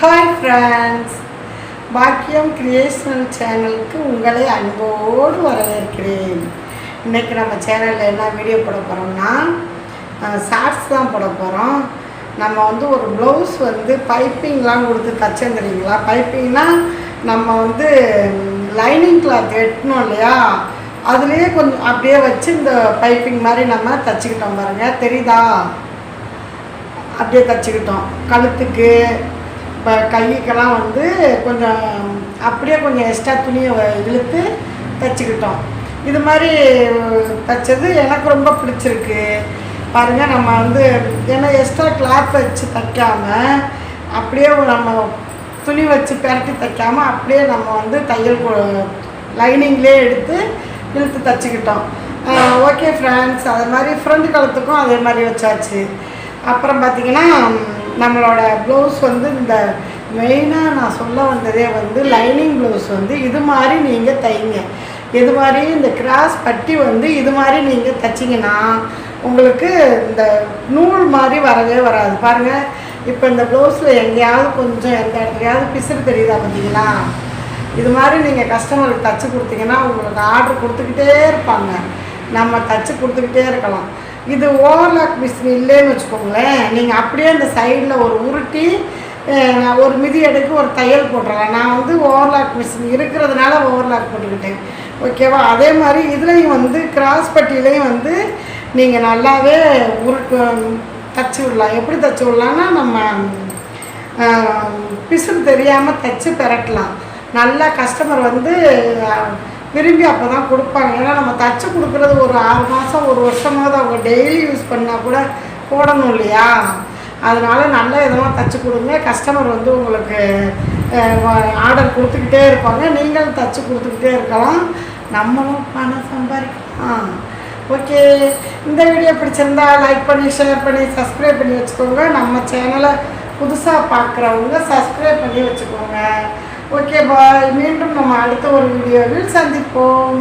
Hi friends, பாக்கியம் creational சேனலுக்கு உங்களை அன்போடு வரவேற்கிறேன். இன்றைக்கி நம்ம சேனலில் என்ன வீடியோ போட போகிறோம்னா ஷார்ட்ஸ் தான் போட போகிறோம். நம்ம ஒரு ப்ளவுஸ் பைப்பிங்லாம் கொடுத்து தச்சேன் தெரியுங்களா. பைப்பிங்னால் நம்ம லைனிங் கிளாத் வெட்டணும் இல்லையா, அதுலேயே கொஞ்சம் அப்படியே வச்சு இந்த பைப்பிங் மாதிரி நம்ம தச்சுக்கிட்டோம் பாருங்கள், தெரியுதா? அப்படியே தச்சுக்கிட்டோம். கழுத்துக்கு இப்போ கைக்கெல்லாம் கொஞ்சம் அப்படியே கொஞ்சம் எக்ஸ்ட்ரா துணியை இழுத்து தச்சுக்கிட்டோம். இது மாதிரி தைச்சது எனக்கு ரொம்ப பிடிச்சிருக்கு பாருங்கள். நம்ம ஏன்னா எக்ஸ்ட்ரா கிளாத் வச்சு தைக்காமல் அப்படியே நம்ம துணி வச்சு பெரட்டி தைக்காமல் அப்படியே நம்ம தையல் லைனிங்லேயே எடுத்து இழுத்து தச்சுக்கிட்டோம். ஓகே ஃப்ரெண்ட்ஸ், அது மாதிரி ஃப்ரண்ட் கழுத்துக்கும் அதே மாதிரி வச்சாச்சு. அப்புறம் பார்த்திங்கன்னா நம்மளோட ப்ளவுஸ் இந்த மெயினாக நான் சொல்ல வந்ததே லைனிங் ப்ளவுஸ் இது மாதிரி நீங்கள் தைங்க. இது மாதிரி இந்த கிராஸ் பட்டி இது மாதிரி நீங்கள் தைச்சிங்கன்னா உங்களுக்கு இந்த நூல் மாதிரி வரவே வராது. பாருங்கள், இப்போ இந்த ப்ளவுஸில் எங்கேயாவது கொஞ்சம் எந்த இடத்துலையாவது பிசுறு தெரியுதா பார்த்தீங்களா? இது மாதிரி நீங்கள் கஸ்டமருக்கு தைச்சி கொடுத்தீங்கன்னா உங்களுக்கு ஆர்டர் கொடுத்துக்கிட்டே இருப்பாங்க, நம்ம தைச்சி கொடுத்துக்கிட்டே இருக்கலாம். இது ஓவர்லாக் மிஷின் இல்லைன்னு வச்சுக்கோங்களேன், நீங்கள் அப்படியே அந்த சைடில் ஒரு உருட்டி நான் ஒரு மிதி எடுக்கு ஒரு தையல் போட்டுறேன். நான் ஓவர்லாக் மிஷின் இருக்கிறதுனால ஓவர்லாக் போட்டுக்கிட்டேன், ஓகேவா? அதே மாதிரி இதுலேயும் கிராஸ் பட்டியிலையும் நீங்கள் நல்லாவே தச்சு விடலாம். எப்படி தச்சு விடலான்னா, நம்ம பிசுறு தெரியாமல் தைச்சி பெரட்டலாம். நல்லா கஸ்டமர் விரும்பி அப்போ தான் கொடுப்பாங்க. ஏன்னா நம்ம தச்சு கொடுக்குறது ஒரு 6 மாதம் 1 வருஷமாவது அவங்க டெய்லி யூஸ் பண்ணால் கூட போடணும் இல்லையா? அதனால் நல்ல விதமாக தச்சு கொடுங்க. கஸ்டமர் உங்களுக்கு ஆர்டர் கொடுத்துக்கிட்டே இருப்பாங்க, நீங்களும் தச்சு கொடுத்துக்கிட்டே இருக்கலாம், நம்மளும் பணம் சம்பாதிக்கலாம். ஓகே, இந்த வீடியோ பிடிச்சிருந்தா லைக் பண்ணி ஷேர் பண்ணி சப்ஸ்கிரைப் பண்ணி வச்சுக்கோங்க. நம்ம சேனலை புதுசாக பார்க்குறவங்க சப்ஸ்கிரைப் பண்ணி வச்சுக்கோங்க. ஓகே பாய், மீண்டும் நம்ம அடுத்த ஒரு வீடியோவில் சந்திப்போம்.